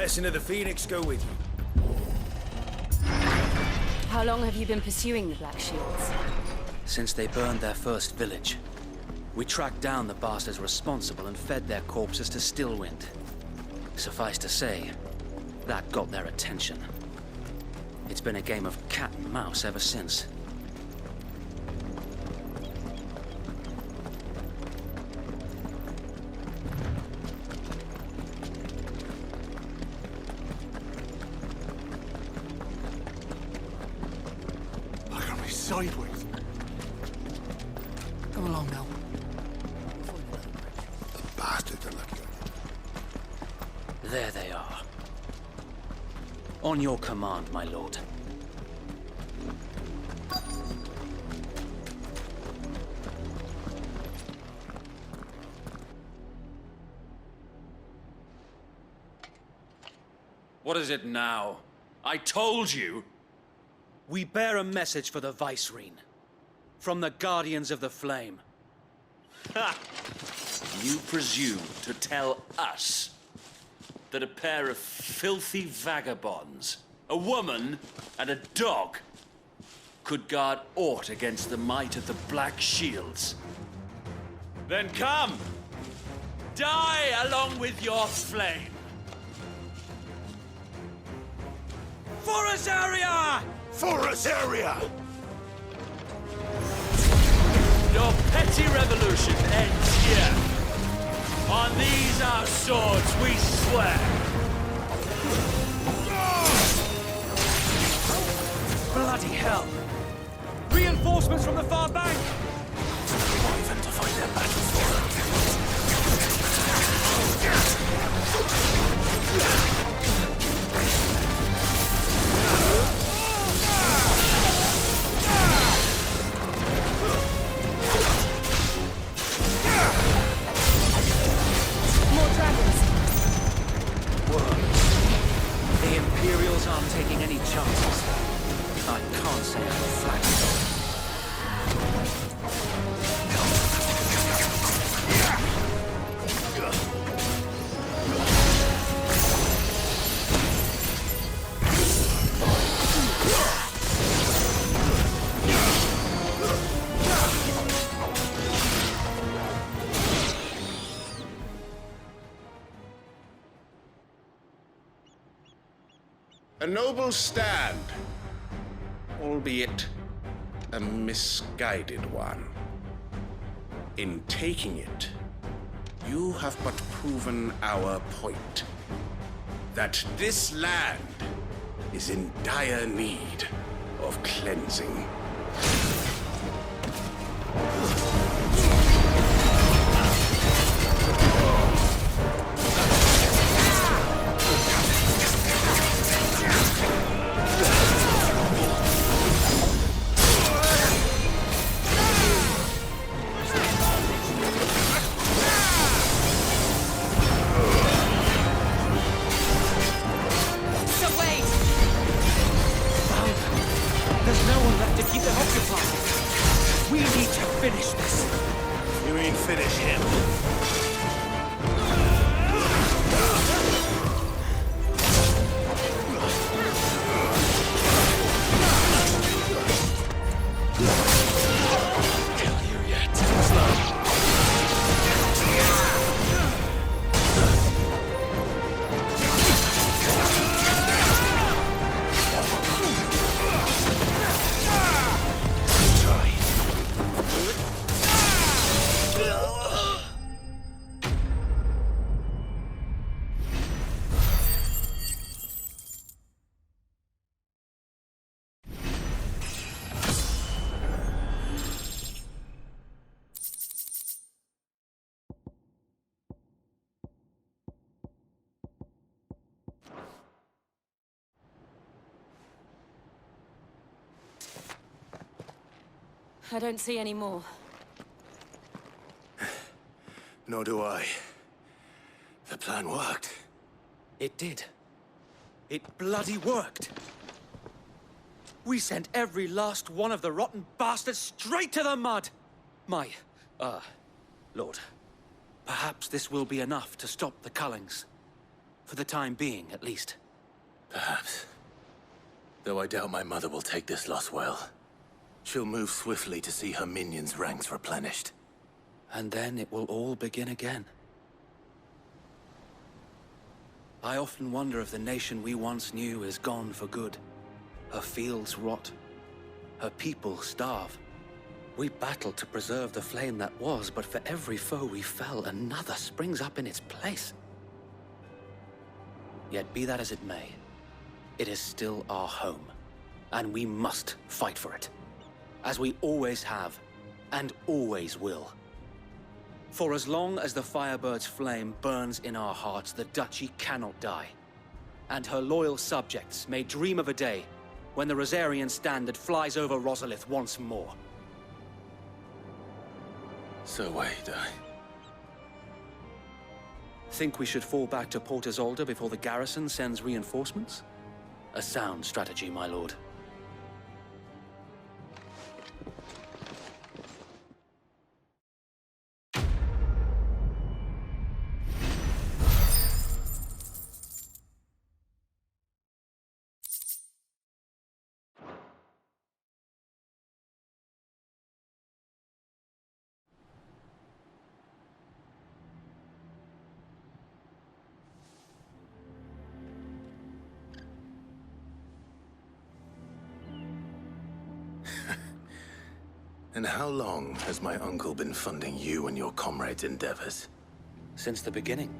blessing of the Phoenix go with you. How long have you been pursuing the Black Shields? Since they burned their first village. We tracked down the bastards responsible and fed their corpses to Stillwind. Suffice to say, that got their attention. It's been a game of cat and mouse ever since. Look at me sideways. Come along now. The bastards are looking at you. There they are. On your command, my lord. What is it now? I told you! We bear a message for the Vicereine. From the Guardians of the Flame. Ha! You presume to tell us that a pair of filthy vagabonds, a woman and a dog, could guard aught against the might of the Black Shields? Then come! Die along with your flame! For Azaria! For Azaria! Your petty revolution ends here. On these our swords we swear. Bloody hell! Reinforcements from the far bank! Leave them to fight their battle for them. More dragons! Whoa. The Imperials aren't taking any chances. I can't say I'm flattered. A noble stand, albeit a misguided one. In taking it, you have but proven our point. That this land is in dire need of cleansing. There's no one left to keep them occupied. We need to finish this. You mean finish him? I don't see any more. Nor do I. The plan worked. It did. It bloody worked. We sent every last one of the rotten bastards straight to the mud! My, Lord, perhaps this will be enough to stop the Cullings. For the time being, at least. Perhaps. Though I doubt my mother will take this loss well. She'll move swiftly to see her minions' ranks replenished. And then it will all begin again. I often wonder if the nation we once knew is gone for good. Her fields rot. Her people starve. We battled to preserve the flame that was, but for every foe we fell, another springs up in its place. Yet be that as it may, it is still our home, and we must fight for it, as we always have, and always will. For as long as the Firebird's flame burns in our hearts, the Duchy cannot die, and her loyal subjects may dream of a day when the Rosarian standard flies over Rosalith once more. So wait, Think we should fall back to Port Isolde before the garrison sends reinforcements? A sound strategy, my lord. And how long has my uncle been funding you and your comrades' endeavors? Since the beginning.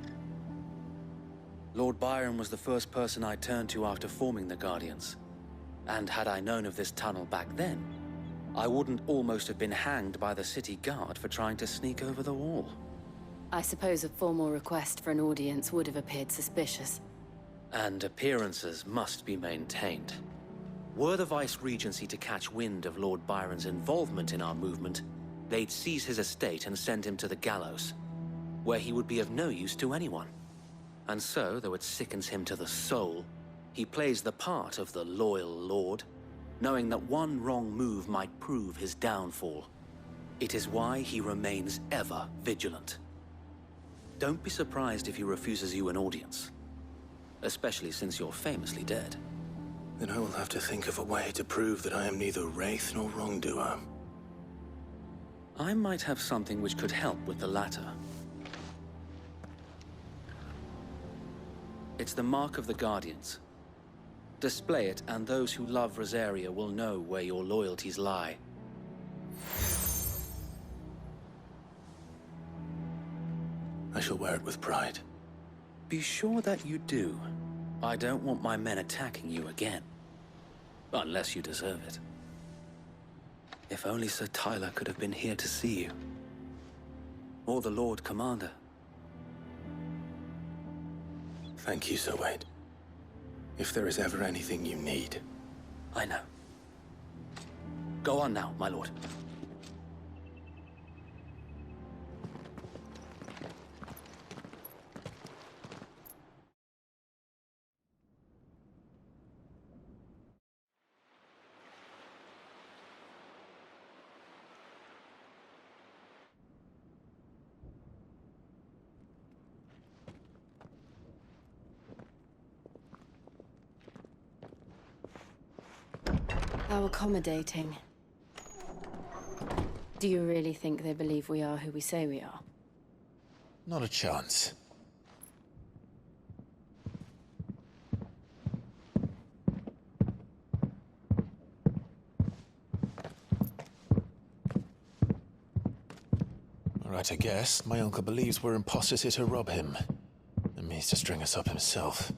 Lord Byron was the first person I turned to after forming the Guardians. And had I known of this tunnel back then, I wouldn't almost have been hanged by the city guard for trying to sneak over the wall. I suppose a formal request for an audience would have appeared suspicious. And appearances must be maintained. Were the Vice-Regency to catch wind of Lord Byron's involvement in our movement, they'd seize his estate and send him to the gallows, where he would be of no use to anyone. And so, though it sickens him to the soul, he plays the part of the loyal lord, knowing that one wrong move might prove his downfall. It is why he remains ever vigilant. Don't be surprised if he refuses you an audience, especially since you're famously dead. Then I will have to think of a way to prove that I am neither wraith nor wrongdoer. I might have something which could help with the latter. It's the Mark of the Guardians. Display it, and those who love Rosaria will know where your loyalties lie. I shall wear it with pride. Be sure that you do. I don't want my men attacking you again. Unless you deserve it. If only Sir Tyler could have been here to see you. Or the Lord Commander. Thank you, Sir Wade. If there is ever anything you need. I know. Go on now, my lord. How accommodating. Do you really think they believe we are who we say we are? Not a chance. Right, I guess. My uncle believes we're imposters here to rob him. And means to string us up himself.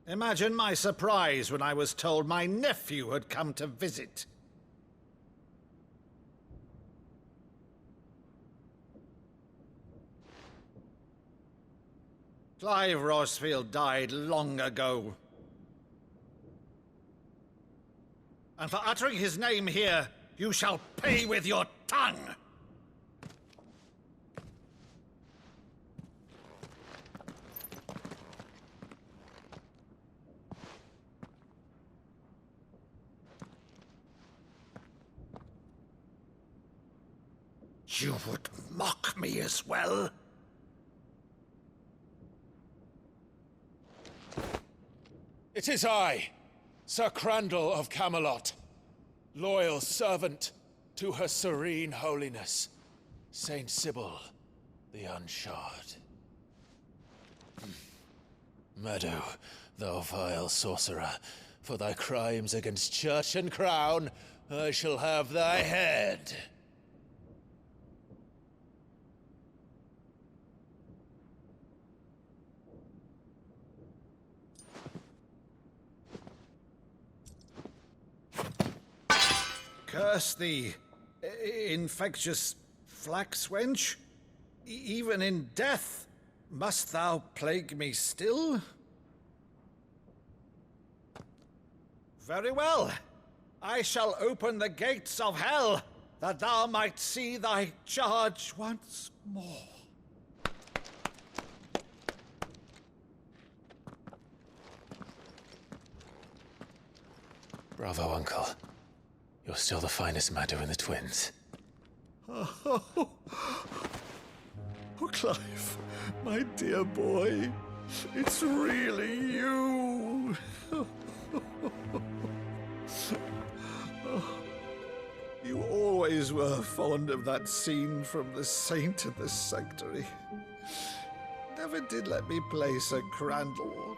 Imagine my surprise when I was told my nephew had come to visit. Clive Rosfield died long ago. And for uttering his name here, you shall pay with your tongue! You would mock me as well? It is I, Sir Crandall of Camelot, loyal servant to Her Serene Holiness, Saint Sybil the Unshod. Meadow, thou vile sorcerer, for thy crimes against church and crown, I shall have thy head. Curse thee, infectious flax wench. Even in death, must thou plague me still? Very well. I shall open the gates of hell, that thou might see thy charge once more. Bravo, Uncle. You're still the finest Meadow in the twins. Oh, Clive, my dear boy, it's really you. You always were fond of that scene from The Saint of the Sanctuary. Never did let me play Sir Crandall.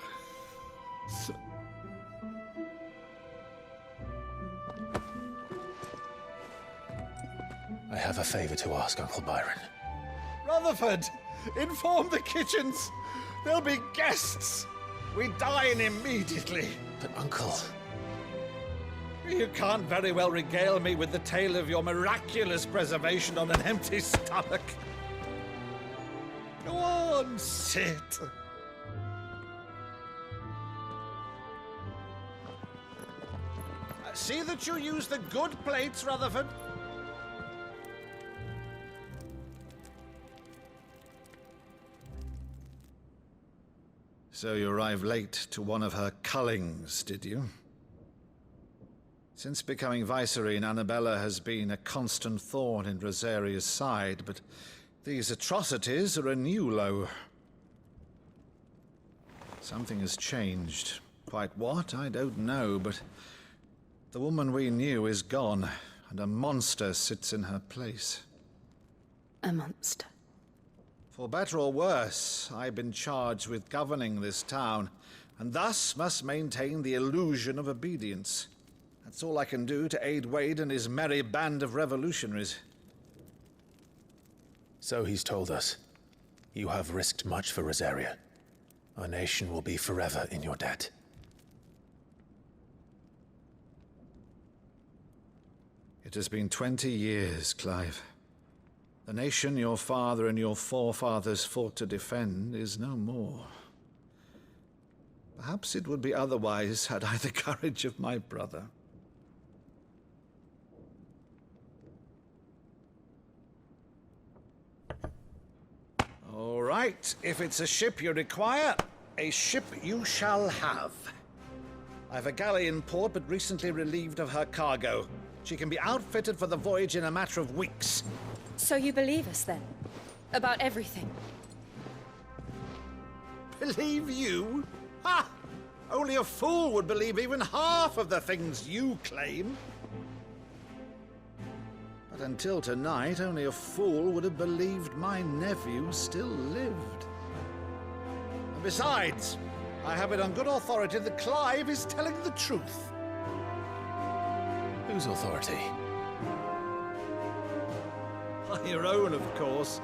I have a favor to ask, Uncle Byron. Rutherford, inform the kitchens. There'll be guests. We dine immediately. But, Uncle... You can't very well regale me with the tale of your miraculous preservation on an empty stomach. Go on, sit. See that you use the good plates, Rutherford. So you arrived late to one of her cullings, did you? Since becoming Vicereine, Annabella has been a constant thorn in Rosaria's side, but these atrocities are a new low. Something has changed. Quite what, I don't know, but the woman we knew is gone, and a monster sits in her place. A monster. For better or worse, I've been charged with governing this town, and thus must maintain the illusion of obedience. That's all I can do to aid Wade and his merry band of revolutionaries. So he's told us. You have risked much for Rosaria. Our nation will be forever in your debt. It has been 20 years, Clive. The nation your father and your forefathers fought to defend is no more. Perhaps it would be otherwise had I the courage of my brother. All right, if it's a ship you require, a ship you shall have. I've a galley in port, but recently relieved of her cargo. She can be outfitted for the voyage in a matter of weeks. So you believe us then? About everything? Believe you? Ha! Only a fool would believe even half of the things you claim. But until tonight, only a fool would have believed my nephew still lived. And besides, I have it on good authority that Clive is telling the truth. Whose authority? Your own, of course.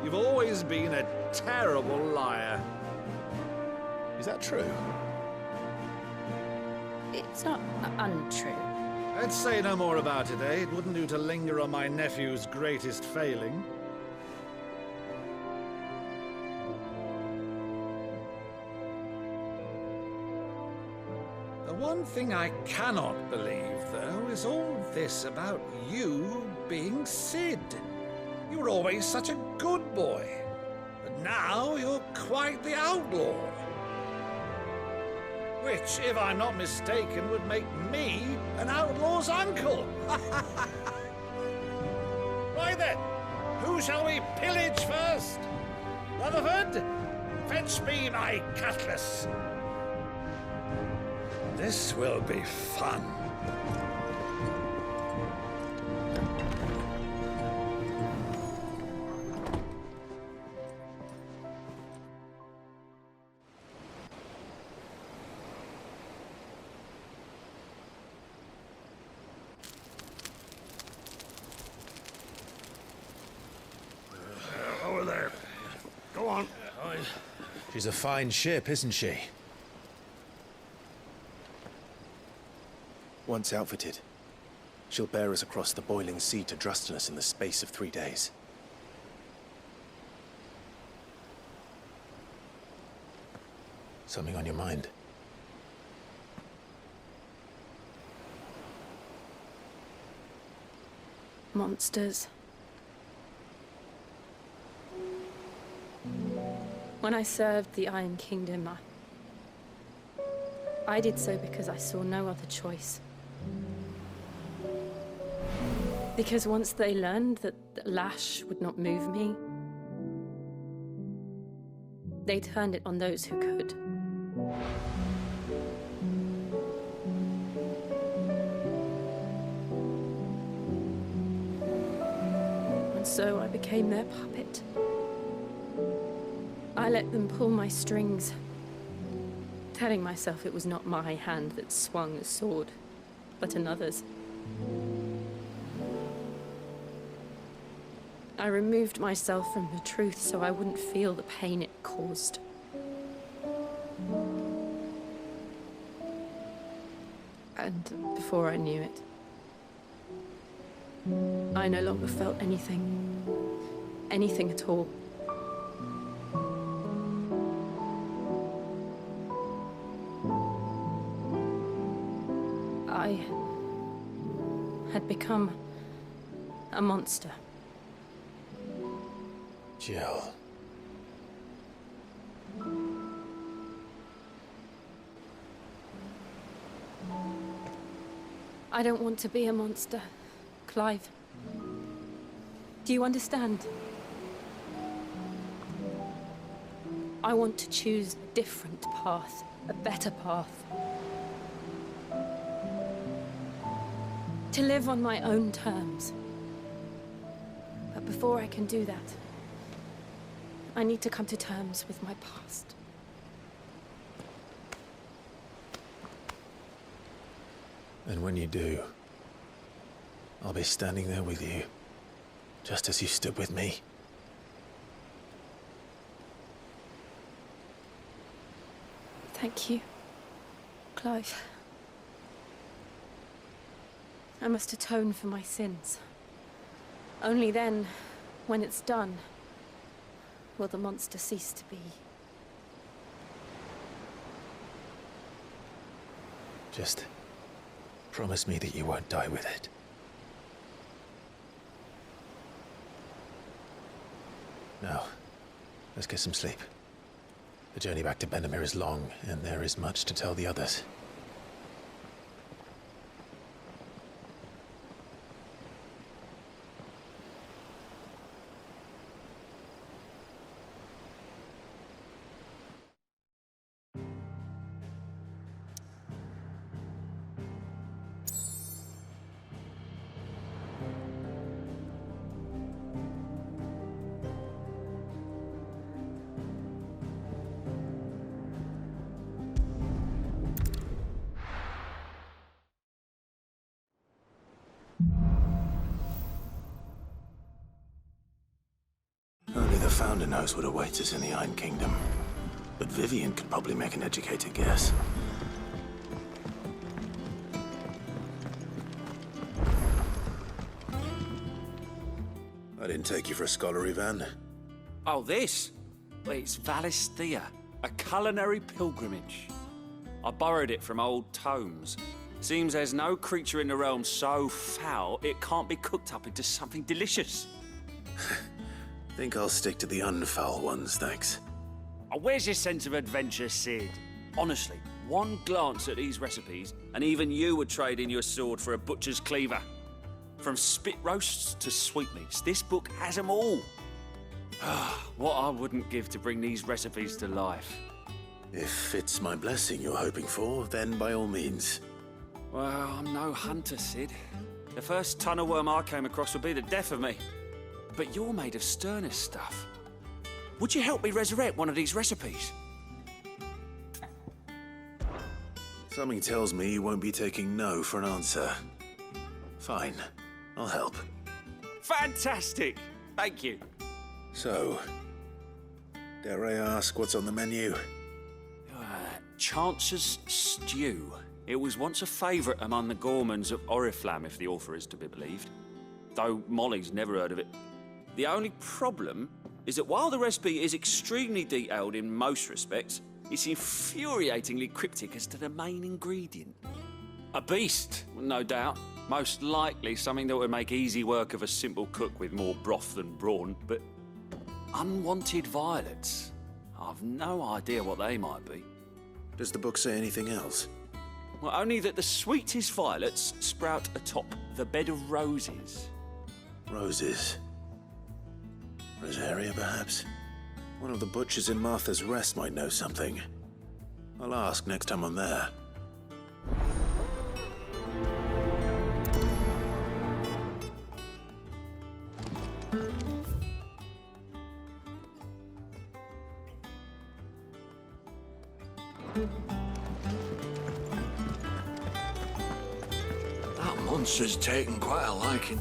You've always been a terrible liar. Is that true? It's not untrue. Let's say no more about it, eh? It wouldn't do to linger on my nephew's greatest failing. The one thing I cannot believe, though, is all this about you being Sid. You were always such a good boy, but now you're quite the outlaw. Which, if I'm not mistaken, would make me an outlaw's uncle. Right then, Who shall we pillage first? Rutherford, fetch me my cutlass. This will be fun. Over there. Go on. She's a fine ship, isn't she? Once outfitted, she'll bear us across the boiling sea to Drustinus in the space of 3 days. Something on your mind? Monsters. When I served the Iron Kingdom, I did so because I saw no other choice. Because once they learned that the lash would not move me, they turned it on those who could. And so I became their puppet. I let them pull my strings, telling myself it was not my hand that swung the sword, but another's. I removed myself from the truth so I wouldn't feel the pain it caused. And before I knew it, I no longer felt anything at all. I had become a monster. Jill. I don't want to be a monster, Clive. Do you understand? I want to choose a different path, a better path. To live on my own terms. But before I can do that, I need to come to terms with my past. And when you do, I'll be standing there with you, just as you stood with me. Thank you, Clive. I must atone for my sins. Only then, when it's done, will the monster cease to be. Just promise me that you won't die with it. Now, let's get some sleep. The journey back to Benamir is long, and there is much to tell the others. Only the Founder knows what awaits us in the Iron Kingdom. But Vivian could probably make an educated guess. I didn't take you for a scholar, Ivan. Oh, this? Well, it's Valisthea, a culinary pilgrimage. I borrowed it from old tomes. Seems there's no creature in the realm so foul it can't be cooked up into something delicious. Think I'll stick to the unfoul ones, thanks. Oh, where's your sense of adventure, Sid? Honestly, one glance at these recipes, and even you would trade in your sword for a butcher's cleaver. From spit roasts to sweetmeats, this book has them all. What I wouldn't give to bring these recipes to life. If it's my blessing you're hoping for, then by all means. Well, I'm no hunter, Sid. The first tunnel worm I came across would be the death of me. But you're made of sterner stuff. Would you help me resurrect one of these recipes? Something tells me you won't be taking no for an answer. Fine, I'll help. Fantastic! Thank you. So, dare I ask what's on the menu? Chance's Stew. It was once a favourite among the Gormans of Oriflamme, if the author is to be believed. Though Molly's never heard of it. The only problem is that while the recipe is extremely detailed in most respects, it's infuriatingly cryptic as to the main ingredient. A beast, no doubt. Most likely something that would make easy work of a simple cook with more broth than brawn, but unwanted violets. I've no idea what they might be. Does the book say anything else? Well, only that the sweetest violets sprout atop the bed of roses. Roses. Rosaria, perhaps? One of the butchers in Martha's Rest might know something. I'll ask next time I'm there. That monster's taken quite a liking.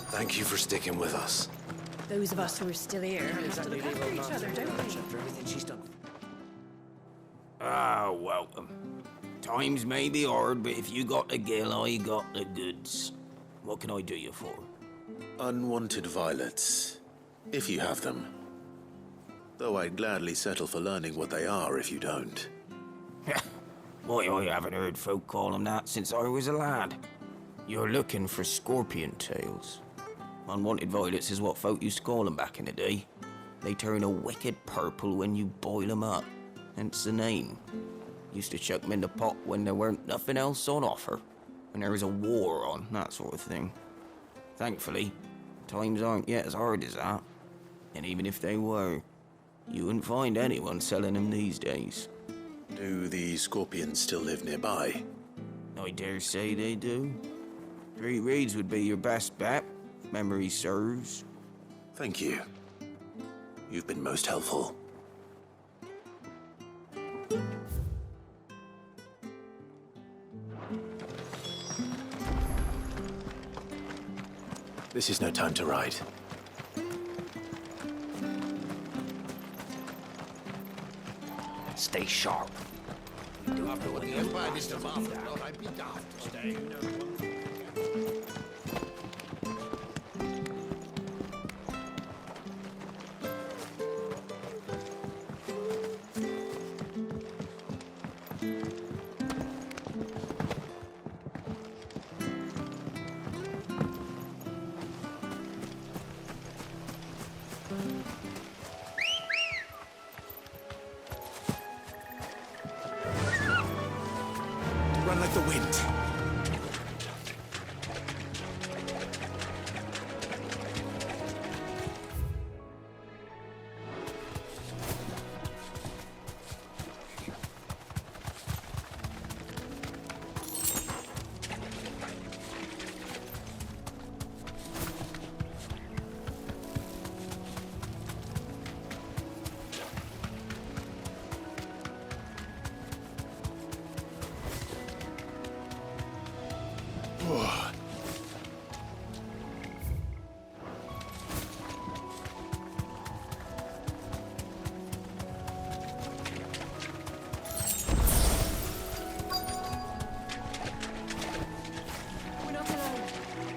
Thank you for sticking with us. Those of us who are still here have to look after each other, don't we? Ah, welcome. Times may be hard, but if you got the gill, I got the goods. What can I do you for? Unwanted violets, if you have them. Though I'd gladly settle for learning what they are if you don't. Why, I haven't heard folk call them that since I was a lad. You're looking for scorpion tails. Unwanted violets is what folk used to call them back in the day. They turn a wicked purple when you boil them up, hence the name. Used to chuck them in the pot when there weren't nothing else on offer, when there was a war on, that sort of thing. Thankfully, times aren't yet as hard as that. And even if they were, you wouldn't find anyone selling them these days. Do the scorpions still live nearby? I dare say they do. Three Reeds would be your best bet, if memory serves. Thank you. You've been most helpful. This is no time to ride. Stay sharp. After what the Empire did to Martha, I'd be daft to stay. Run like the wind.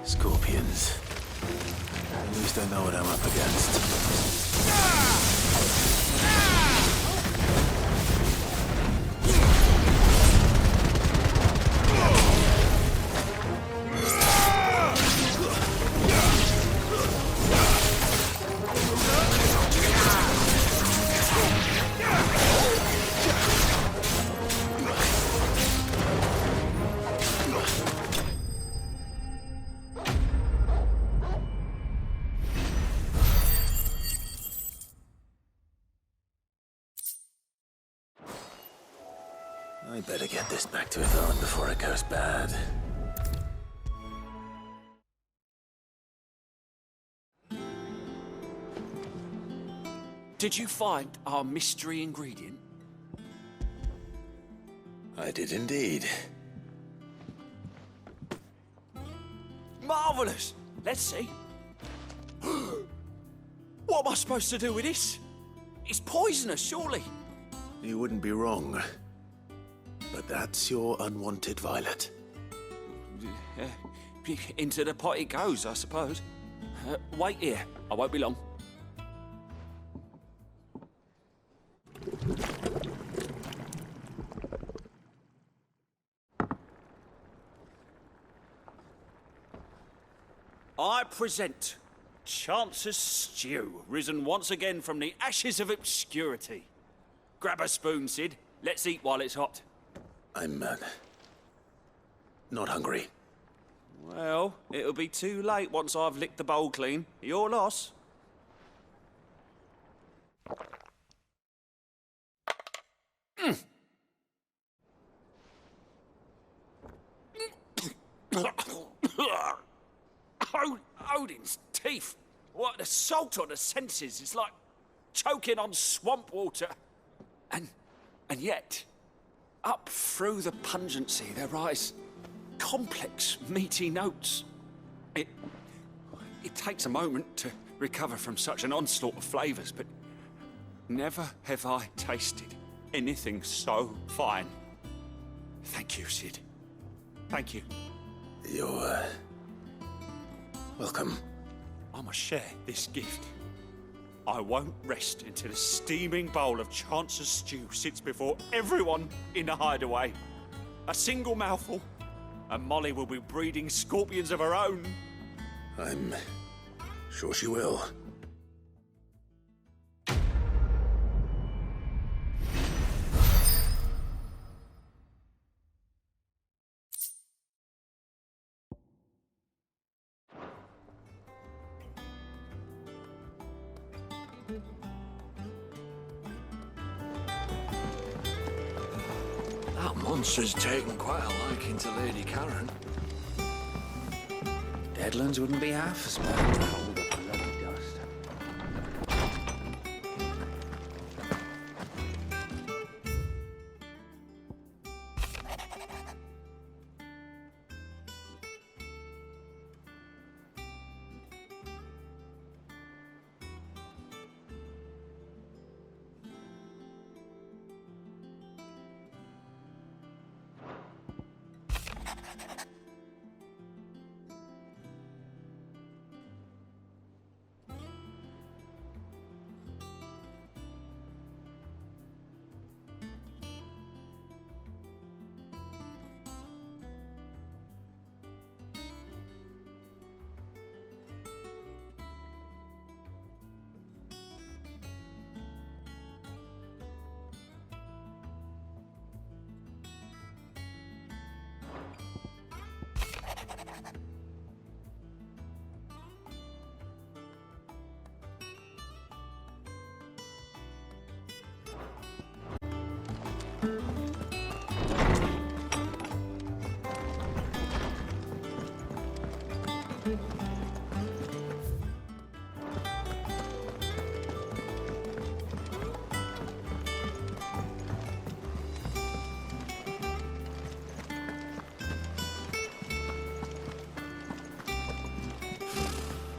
Scorpions. At least I know what I'm up against. I better get this back to Yvonne before it goes bad. Did you find our mystery ingredient? I did indeed. Marvelous! Let's see. What am I supposed to do with this? It's poisonous, surely. You wouldn't be wrong. But that's your unwanted violet. Into the pot it goes, I suppose. Wait here. I won't be long. I present Chance's Stew, risen once again from the ashes of obscurity. Grab a spoon, Sid. Let's eat while it's hot. I'm, not hungry. Well, it'll be too late once I've licked the bowl clean. Your loss. Odin's teeth. What an assault on the senses. It's like choking on swamp water. And yet, up through the pungency, there rise complex, meaty notes. It takes a moment to recover from such an onslaught of flavors, but never have I tasted anything so fine. Thank you, Sid. Thank you. You're, welcome. I must share this gift. I won't rest until a steaming bowl of Chance's Stew sits before everyone in the hideaway. A single mouthful, and Molly will be breeding scorpions of her own. I'm sure she will. That monster's taken quite a liking to Lady Karen. Deadlands wouldn't be half as bad without all the bloody dust.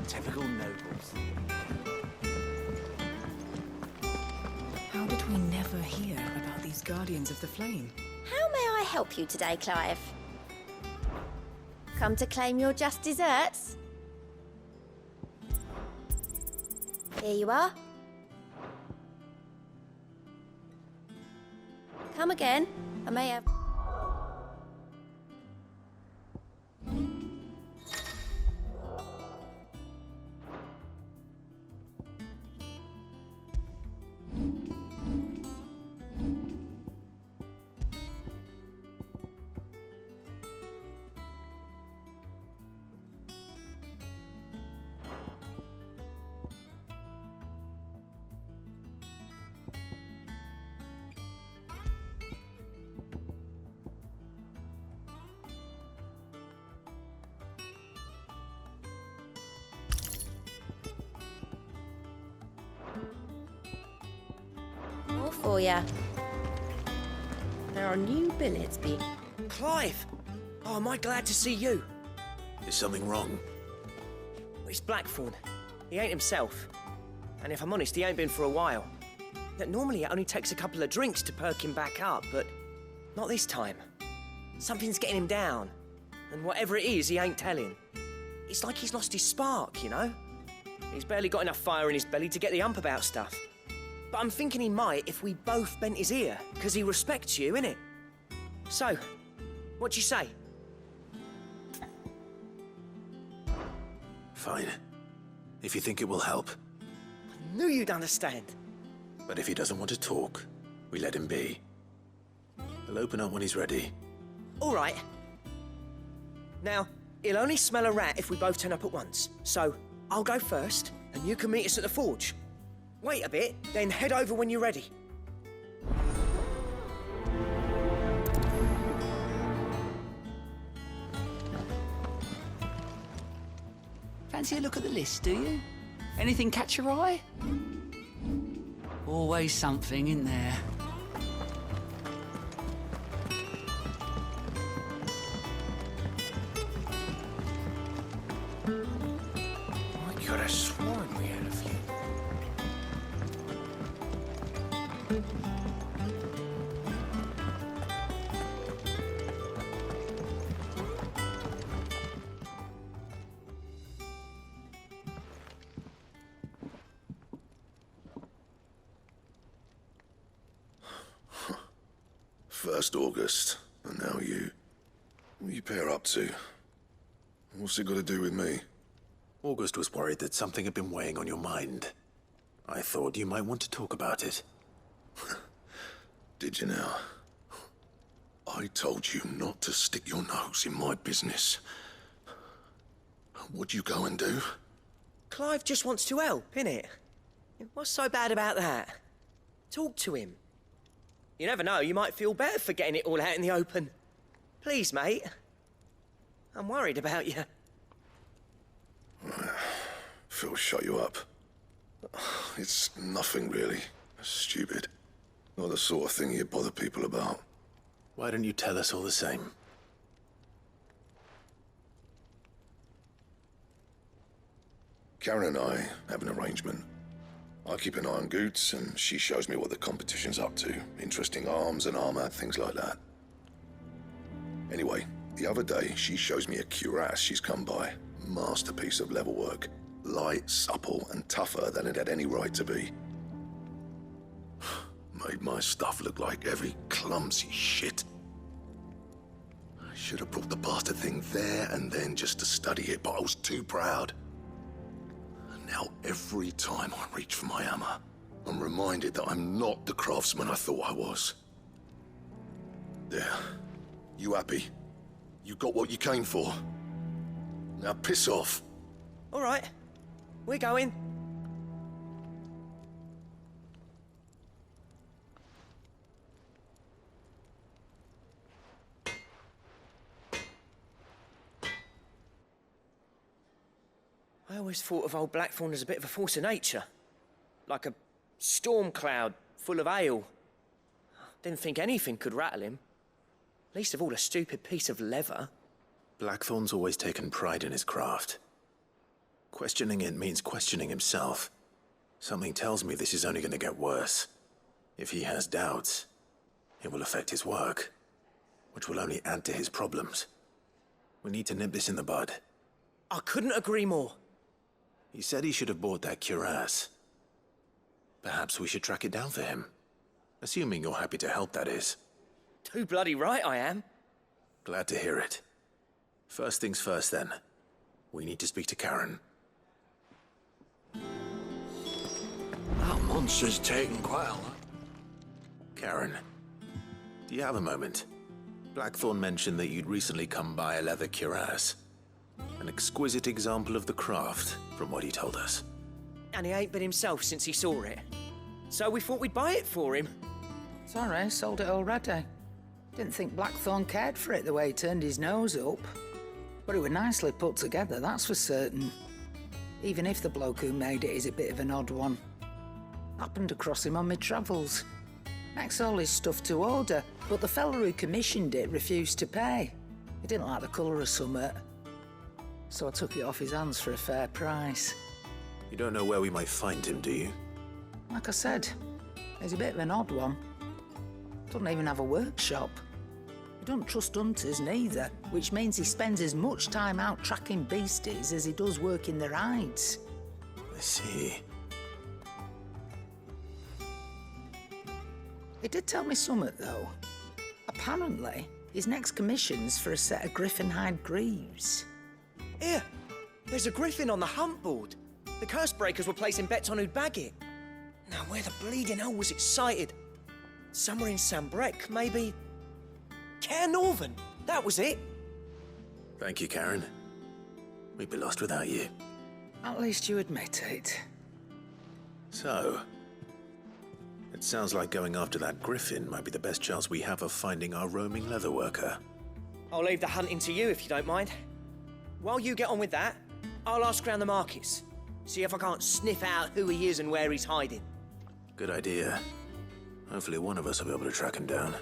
Typical nobles. How did we never hear about these Guardians of the Flame? How may I help you today, Clive? Come to claim your just desserts? Here you are. Come again. I may have... for you. There are new billets being... Clive! Oh, am I glad to see you? Is something wrong? It's Blackthorn. He ain't himself. And if I'm honest, he ain't been for a while. Yet normally it only takes a couple of drinks to perk him back up, but not this time. Something's getting him down. And whatever it is, he ain't telling. It's like he's lost his spark, you know? He's barely got enough fire in his belly to get the ump about stuff. But I'm thinking he might if we both bent his ear, because he respects you, innit? So, what do you say? Fine. If you think it will help. I knew you'd understand. But if he doesn't want to talk, we let him be. He'll open up when he's ready. All right. Now, he'll only smell a rat if we both turn up at once. So, I'll go first, and you can meet us at the forge. Wait a bit, then head over when you're ready. Fancy a look at the list, do you? Anything catch your eye? Always something in there. I could have sworn we had a few. First August, and now you. What are you pair up to? What's it got to do with me? August was worried that something had been weighing on your mind. I thought you might want to talk about it. Did you now? I told you not to stick your nose in my business. What'd you go and do? Clive just wants to help, innit? What's so bad about that? Talk to him. You never know, you might feel better for getting it all out in the open. Please, mate. I'm worried about you. Phil shut you up. It's nothing really. Stupid. Not the sort of thing you bother people about. Why don't you tell us all the same? Karen and I have an arrangement. I keep an eye on Goots, and she shows me what the competition's up to. Interesting arms and armor, things like that. Anyway, the other day, she shows me a cuirass she's come by. Masterpiece of level work. Light, supple, and tougher than it had any right to be. Made my stuff look like heavy, clumsy shit. I should have brought the bastard thing there and then just to study it, but I was too proud. And now every time I reach for my hammer, I'm reminded that I'm not the craftsman I thought I was. There. You happy? You got what you came for? Now piss off. All right. We're going. I always thought of old Blackthorn as a bit of a force of nature. Like a storm cloud full of ale. Didn't think anything could rattle him. Least of all a stupid piece of leather. Blackthorn's always taken pride in his craft. Questioning it means questioning himself. Something tells me this is only going to get worse. If he has doubts, it will affect his work, which will only add to his problems. We need to nip this in the bud. I couldn't agree more. He said he should have bought that cuirass. Perhaps we should track it down for him. Assuming you're happy to help, that is. Too bloody right I am. Glad to hear it. First things first, then. We need to speak to Karen. That monster's taken quite a lot. Karen, do you have a moment? Blackthorn mentioned that you'd recently come by a leather cuirass. An exquisite example of the craft, from what he told us. And he ain't been himself since he saw it. So we thought we'd buy it for him. Sorry, sold it already. Didn't think Blackthorn cared for it the way he turned his nose up. But it was nicely put together, that's for certain. Even if the bloke who made it is a bit of an odd one. Happened across him on my travels. Makes all his stuff to order, but the fella who commissioned it refused to pay. He didn't like the colour of summit. So I took it off his hands for a fair price. You don't know where we might find him, do you? Like I said, he's a bit of an odd one. Doesn't even have a workshop. He doesn't trust hunters neither, which means he spends as much time out tracking beasties as he does working their hides. I see. He did tell me something, though. Apparently, his next commission's for a set of griffin hide greaves. Here, there's a griffin on the hunt board. The curse breakers were placing bets on who'd bag it. Now, where the bleeding hell was it sighted? Somewhere in Sambrec, maybe... Caer Northern, that was it. Thank you, Karen. We'd be lost without you. At least you admit it. So, it sounds like going after that griffin might be the best chance we have of finding our roaming leatherworker. I'll leave the hunting to you if you don't mind. While you get on with that, I'll ask around the markets. See if I can't sniff out who he is and where he's hiding. Good idea. Hopefully one of us will be able to track him down.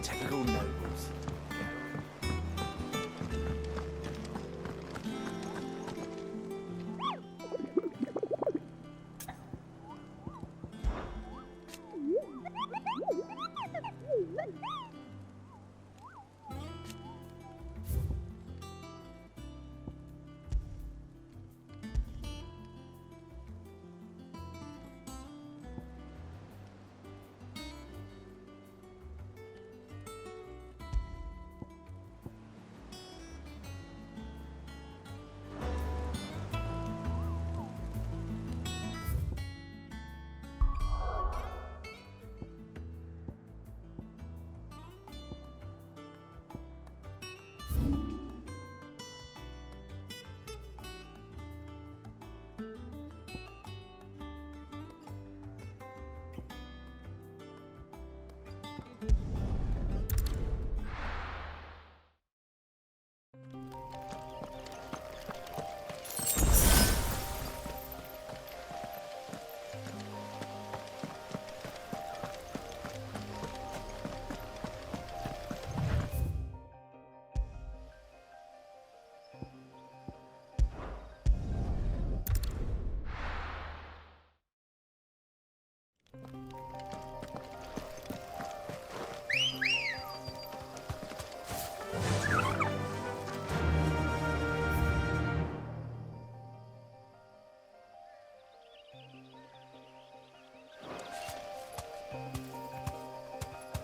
Typical nobles.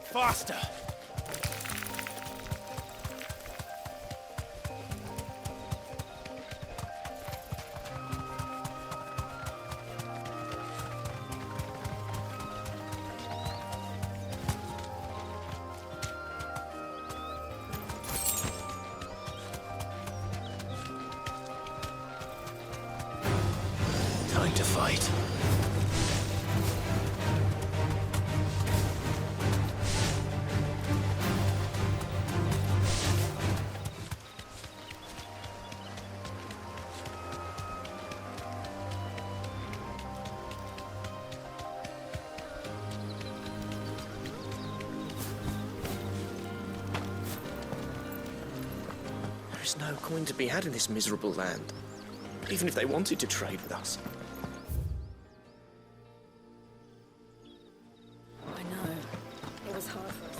Faster! Time to fight. There is no coin to be had in this miserable land, even if they wanted to trade with us. I know. It was hard for us.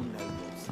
young nobles.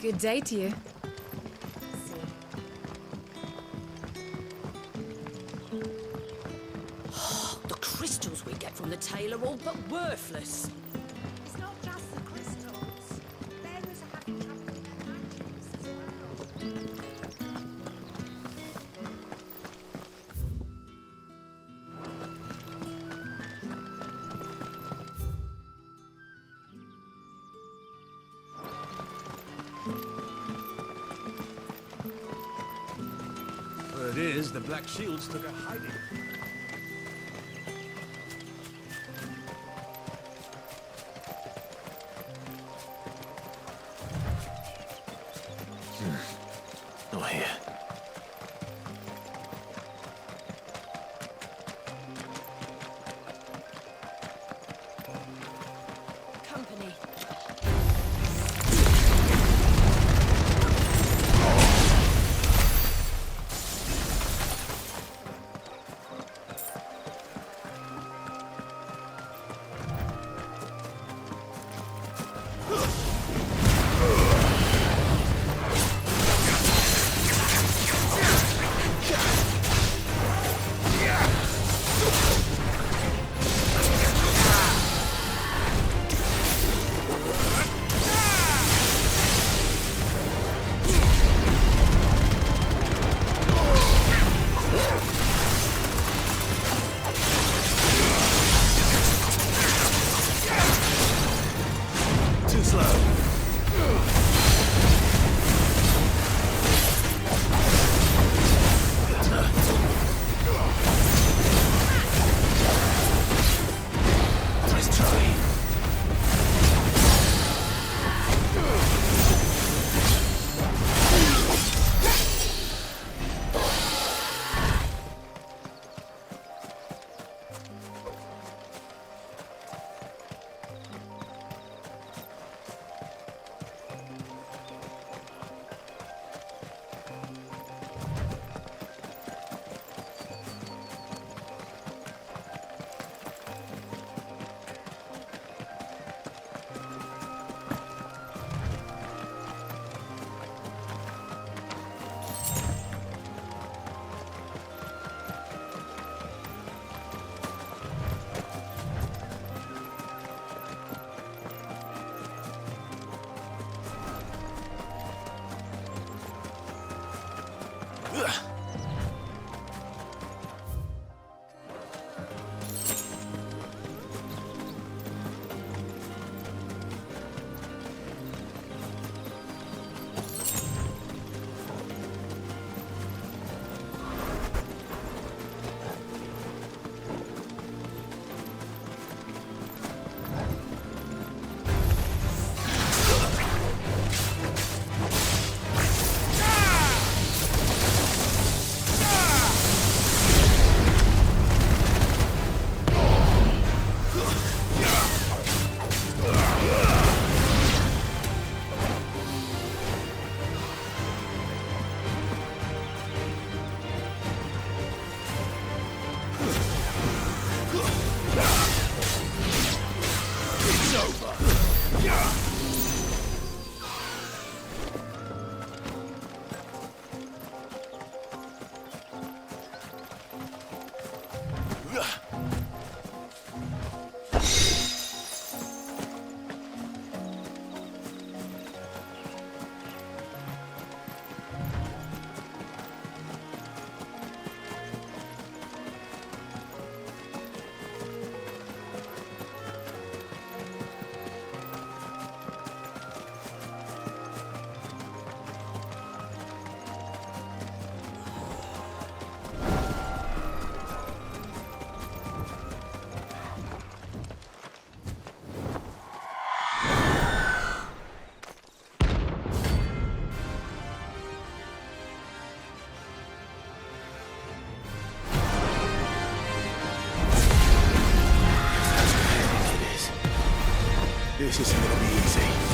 Good day to you. The crystals we get from the tail are all but worthless. It's not just the crystals. Bearers are having trouble with their magics as well. Word is, the Black Shields took a hiding. Not here. Company. Too slow. This isn't gonna be easy.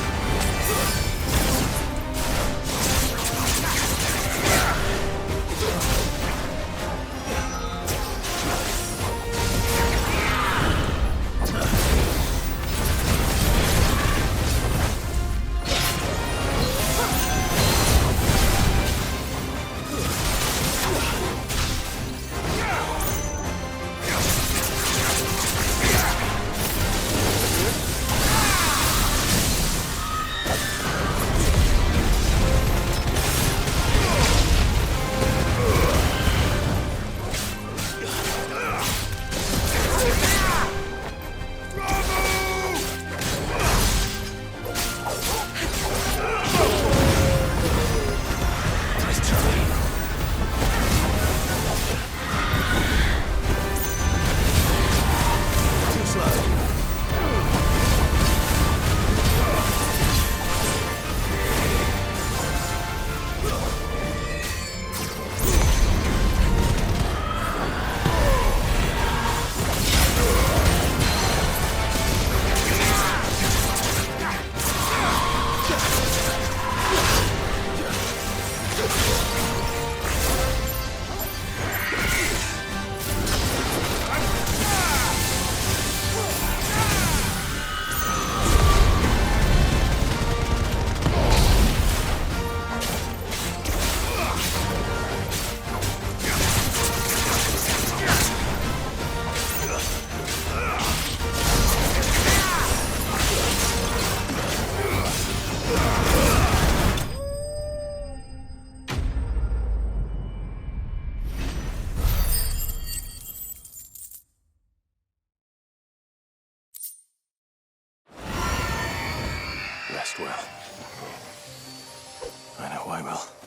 Rest well. I know I will.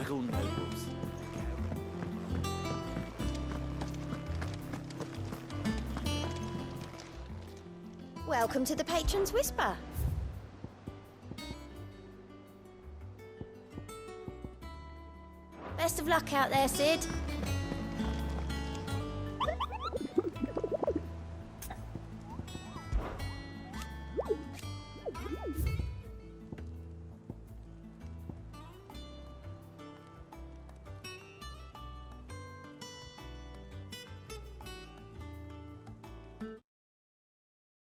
typical nobles. Welcome to the Patron's Whisper. Best of luck out there, Sid.